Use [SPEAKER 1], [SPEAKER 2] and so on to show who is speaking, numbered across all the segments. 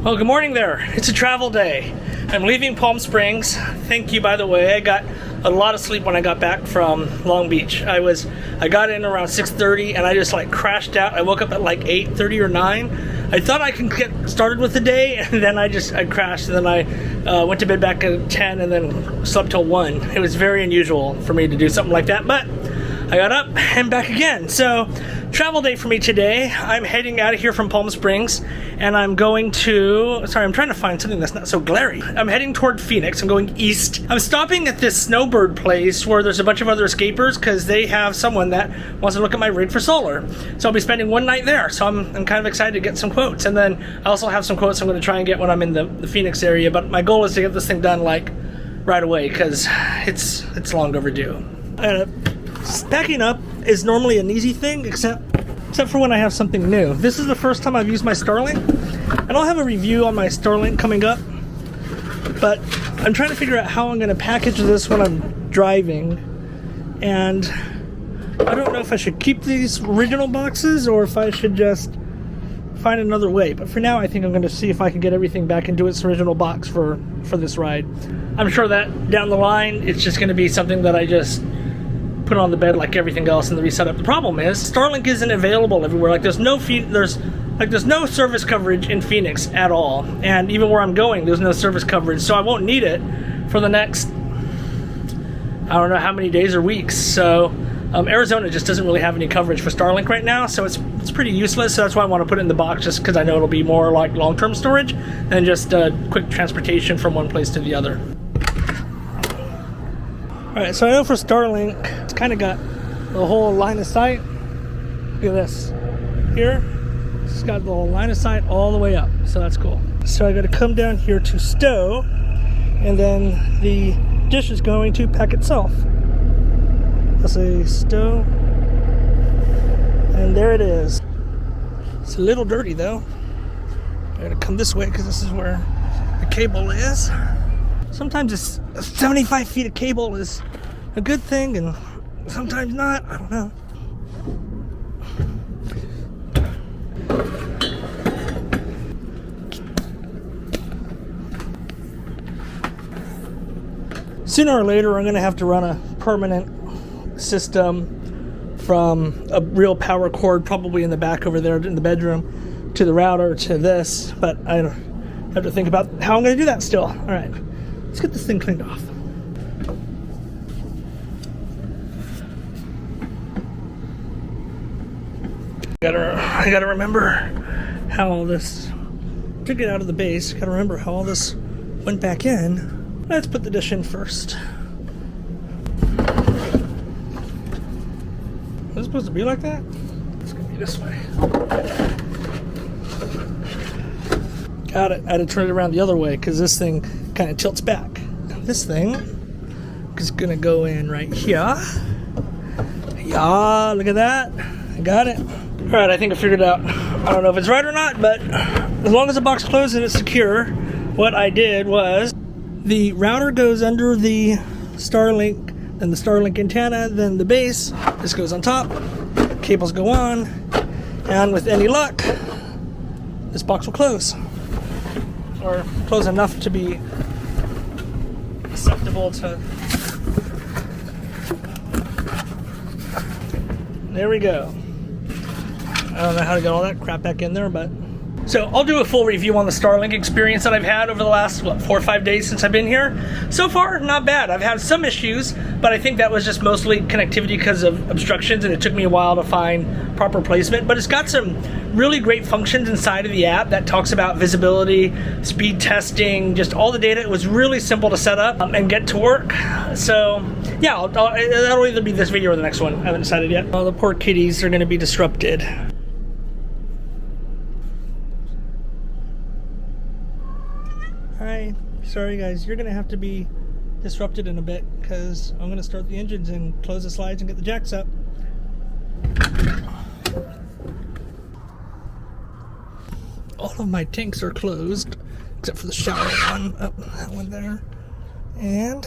[SPEAKER 1] Well, good morning there. It's a travel day. I'm leaving Palm Springs. Thank you, by the way. I got a lot of sleep when I got back from Long Beach. I got in around 6:30 and I just like crashed out. I woke up at like 8:30 or 9. I thought I could get started with the day, and then I crashed, and then I went to bed back at 10 and then slept till 1. It was very unusual for me to do something like that, but I got up and back again. So, travel day for me today. I'm heading out of here from Palm Springs, and I'm going to, sorry, I'm trying to find something that's not so glary. I'm heading toward Phoenix. I'm going east. I'm stopping at this snowbird place where there's a bunch of other Xscapers because they have someone that wants to look at my rig for solar. So I'll be spending one night there. So I'm kind of excited to get some quotes. And then I also have some quotes I'm going to try and get when I'm in the Phoenix area. But my goal is to get this thing done like right away because it's long overdue. Packing up is normally an easy thing, except for when I have something new. This is the first time I've used my Starlink, and I'll have a review on my Starlink coming up, but I'm trying to figure out how I'm going to package this when I'm driving, and I don't know if I should keep these original boxes or if I should just find another way. But for now, I think I'm going to see if I can get everything back into its original box for this ride. I'm sure that down the line, it's just going to be something that I just put on the bed like everything else and the reset up. The problem is Starlink isn't available everywhere. Like there's no service coverage in Phoenix at all, and even where I'm going there's no service coverage, so I won't need it for the next I don't know how many days or weeks. So Arizona just doesn't really have any coverage for Starlink right now, so it's pretty useless. So that's why I want to put it in the box, just because I know it'll be more like long-term storage than just quick transportation from one place to the other. Alright, so I know for Starlink, it's kind of got the whole line of sight. Look at this. Here, it's got the whole line of sight all the way up, so that's cool. So I got to come down here to stow, and then the dish is going to pack itself. I'll say stow, and there it is. It's a little dirty though. I got to come this way because this is where the cable is. Sometimes 75 feet of cable is a good thing, and sometimes not. I don't know. Sooner or later, I'm going to have to run a permanent system from a real power cord, probably in the back over there in the bedroom, to the router, to this. But I have to think about how I'm going to do that still. All right. Let's get this thing cleaned off. I gotta remember how all this, to get out of the base, gotta remember how all this went back in. Let's put the dish in first. Is it supposed to be like that? It's gonna be this way. Got it. I had to turn it around the other way because this thing kind of tilts back. This thing is gonna go in right here. Yeah, look at that. I got it. All right, I think I figured it out. I don't know if it's right or not, but as long as the box closes and it's secure, what I did was the router goes under the Starlink, then the Starlink antenna, then the base. This goes on top. Cables go on, and with any luck, this box will close, or close enough to be acceptable to. There we go. I don't know how to get all that crap back in there, but so I'll do a full review on the Starlink experience that I've had over the last 4 or 5 days since I've been here. So far, not bad. I've had some issues, but I think that was just mostly connectivity because of obstructions, and it took me a while to find proper placement. But it's got some really great functions inside of the app that talks about visibility, speed testing, just all the data. It was really simple to set up and get to work. So yeah, that'll either be this video or the next one. I haven't decided yet. Oh, the poor kitties are going to be disrupted. Hi, sorry guys, you're gonna have to be disrupted in a bit because I'm gonna start the engines and close the slides and get the jacks up. All of my tanks are closed except for the shower one. Oh, that one there. And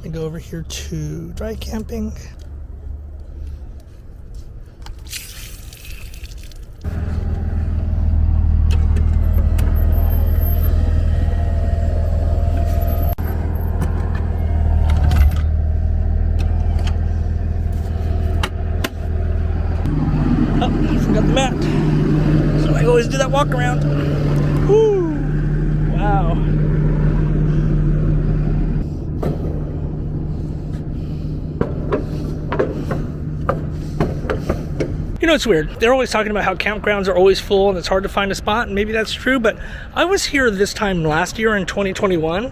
[SPEAKER 1] I go over here to dry camping. walk around. Woo! Wow. You know, it's weird. They're always talking about how campgrounds are always full and it's hard to find a spot, and maybe that's true, but I was here this time last year in 2021,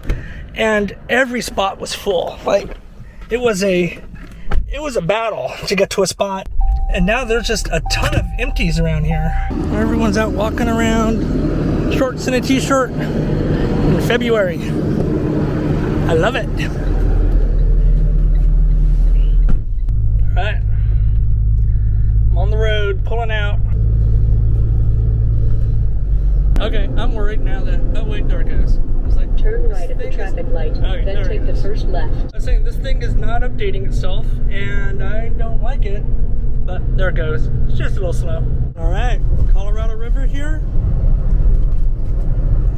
[SPEAKER 1] and every spot was full. Like, it was a battle to get to a spot, and now there's just a ton of empties around here. Everyone's out walking around, shorts and a t-shirt in February. I love it. All right. On the road, pulling out. Okay, I'm worried now that, oh wait, there it goes. It's like,
[SPEAKER 2] turn right at the traffic light,
[SPEAKER 1] okay,
[SPEAKER 2] then take the first left.
[SPEAKER 1] I was saying, this thing is not updating itself, and I don't like it, but there it goes. It's just a little slow. All right, Colorado River here,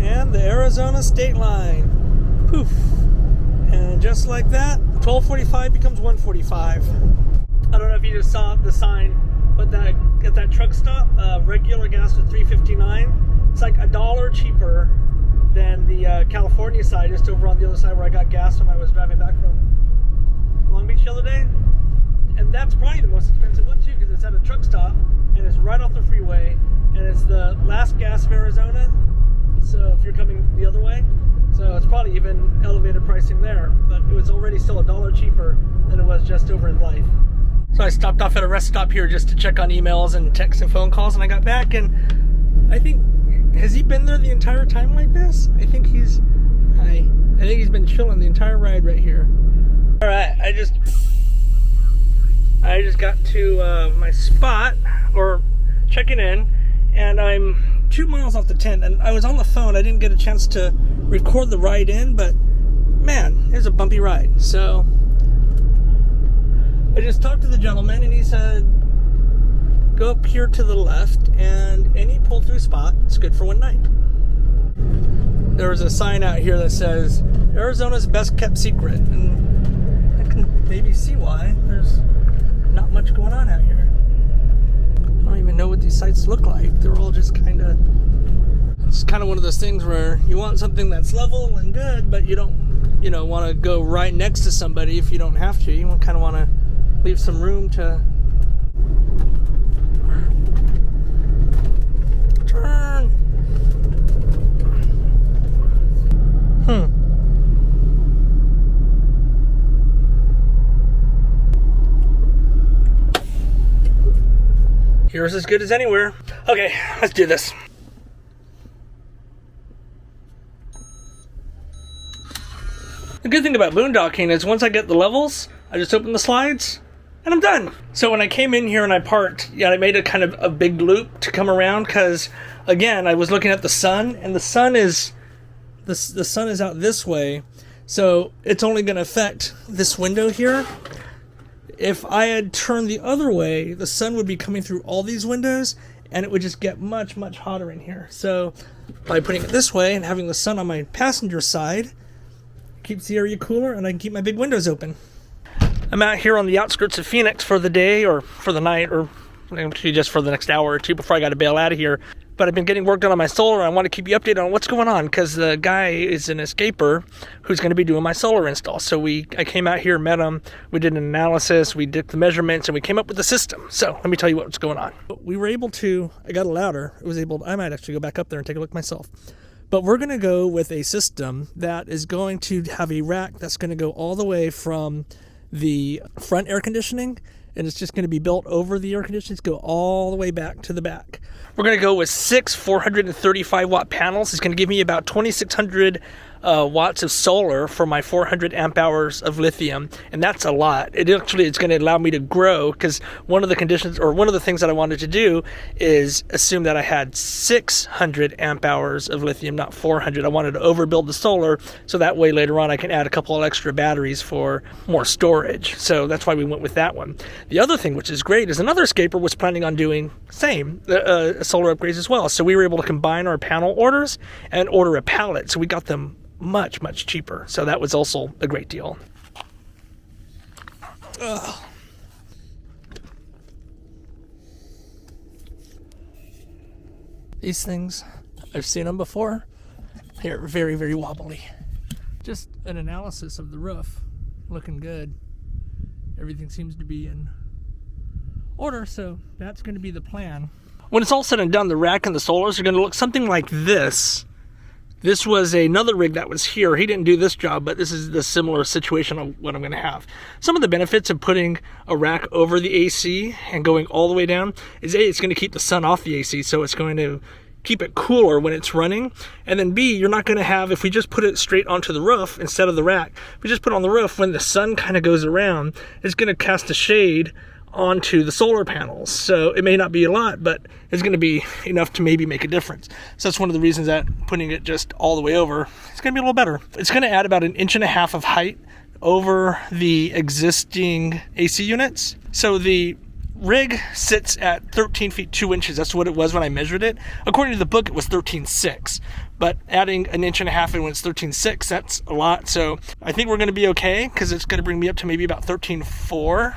[SPEAKER 1] and the Arizona state line. Poof. And just like that, 1245 becomes 145. I don't know if you just saw the sign, but at that truck stop, regular gas was $3.59. It's like $1 cheaper than the California side, just over on the other side where I got gas when I was driving back from Long Beach the other day. And that's probably the most expensive one too, because it's at a truck stop and it's right off the freeway, and it's the last gas of Arizona. So if you're coming the other way, so it's probably even elevated pricing there, but it was already still $1 cheaper than it was just over in Blythe. So I stopped off at a rest stop here just to check on emails and texts and phone calls, and I got back, and I think, has he been there the entire time like this? I think he's been chilling the entire ride right here. All right, I just got to my spot, or checking in, and I'm 2 miles off the tent, and I was on the phone. I didn't get a chance to record the ride in, but man, it was a bumpy ride. So I just talked to the gentleman, and he said, go up here to the left, and any pull-through spot is good for one night. There was a sign out here that says, Arizona's best kept secret, and I can maybe see why. There's not much going on out here. I don't even know what these sites look like. They're all just it's kind of one of those things where you want something that's level and good, but you don't, want to go right next to somebody if you don't have to. You kind of want to leave some room to turn. Here's as good as anywhere. Okay, let's do this. The good thing about boondocking is once I get the levels, I just open the slides and I'm done. So when I came in here and I parked, I made a kind of a big loop to come around, because again, I was looking at the sun, and the sun is out this way, so it's only going to affect this window here. If I had turned the other way, the sun would be coming through all these windows, and it would just get much, much hotter in here. So by putting it this way and having the sun on my passenger side, keeps the area cooler, and I can keep my big windows open. I'm out here on the outskirts of Phoenix for the day, or for the night, or actually just for the next hour or two before I got to bail out of here. But I've been getting work done on my solar, and I want to keep you updated on what's going on, because the guy is an Xscaper who's going to be doing my solar install. So I came out here, met him, we did an analysis, we did the measurements, and we came up with the system. So let me tell you what's going on. We were able to, I got it louder, I might actually go back up there and take a look myself. But we're going to go with a system that is going to have a rack that's going to go all the way from the front air conditioning, and it's just going to be built over the air conditioning to go all the way back to the back. We're going to go with 6 435 watt panels. It's going to give me about 2,600 watts of solar for my 400 amp hours of lithium, and that's a lot. It's going to allow me to grow, because one of the conditions, or one of the things that I wanted to do is assume that I had 600 amp hours of lithium, not 400. I wanted to overbuild the solar, so that way later on I can add a couple of extra batteries for more storage. So that's why we went with that one. The other thing, which is great, is another Xscaper was planning on doing same solar upgrades as well. So we were able to combine our panel orders and order a pallet. So we got them much, much cheaper. So that was also a great deal. Ugh. These things, I've seen them before. They're very, very wobbly. Just an analysis of the roof. Looking good. Everything seems to be in order, so that's going to be the plan. When it's all said and done, the rack and the solars are going to look something like this. This was another rig that was here. He didn't do this job, but this is the similar situation of what I'm going to have. Some of the benefits of putting a rack over the AC and going all the way down is A, it's going to keep the sun off the AC, so it's going to keep it cooler when it's running. And then B, you're not going to have, if we just put it straight onto the roof instead of the rack, if we just put it on the roof, when the sun kind of goes around, it's going to cast a shade onto the solar panels. So it may not be a lot, but it's going to be enough to maybe make a difference. So that's one of the reasons that putting it just all the way over, it's going to be a little better. It's going to add about 1.5 inches of height over the existing AC units. So the rig sits at 13 feet 2 inches. That's what it was when I measured it. According to the book, it was 13.6. But adding 1.5 inches and when it's 13.6, that's a lot. So I think we're going to be okay, because it's going to bring me up to maybe about 13.4.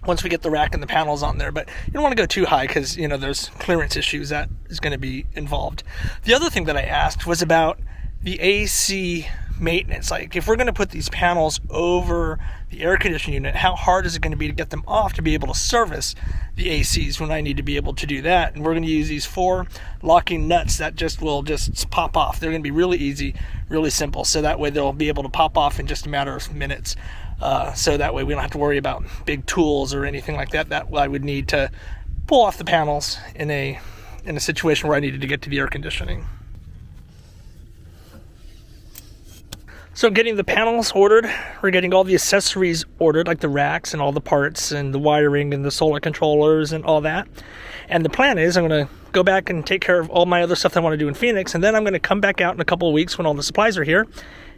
[SPEAKER 1] once we get the rack and the panels on there. But you don't want to go too high because, you know, there's clearance issues that is going to be involved. The other thing that I asked was about the AC maintenance. Like, if we're going to put these panels over the air conditioning unit, how hard is it going to be to get them off to be able to service the ACs when I need to be able to do that? And we're going to use these 4 locking nuts that will just pop off. They're going to be really easy, really simple. So that way they'll be able to pop off in just a matter of minutes. So that way we don't have to worry about big tools or anything like that I would need to pull off the panels in a situation where I needed to get to the air conditioning. So getting the panels ordered, we're getting all the accessories ordered, like the racks and all the parts and the wiring and the solar controllers and all that. And the plan is I'm going to go back and take care of all my other stuff that I want to do in Phoenix, and then I'm going to come back out in a couple of weeks when all the supplies are here,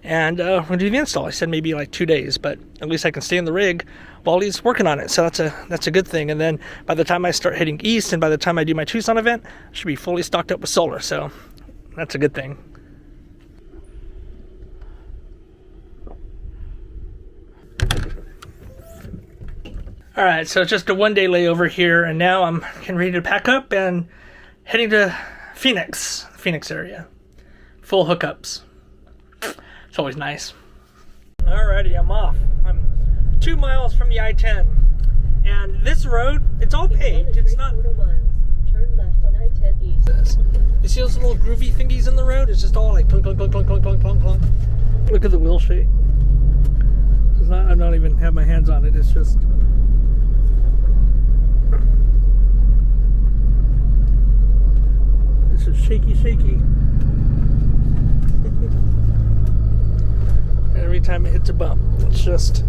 [SPEAKER 1] and we're going to do the install. I said maybe like 2 days, but at least I can stay in the rig while he's working on it. So that's a good thing. And then by the time I start heading east and by the time I do my Tucson event, I should be fully stocked up with solar. So that's a good thing. All right, so it's just a 1-day layover here, and now I'm getting ready to pack up and heading to Phoenix area. Full hookups. It's always nice. Alrighty, I'm off. I'm 2 miles from the I-10, and this road, it's all paved. It's not.
[SPEAKER 2] Turn left on I-10 east.
[SPEAKER 1] You see those little groovy thingies in the road? It's just all like clunk, clunk, clunk, clunk, clunk, clunk, clunk, clunk. Look at the wheel shape. I'm not even have my hands on it. It's just. It's just shaky. Every time it hits a bump, it's just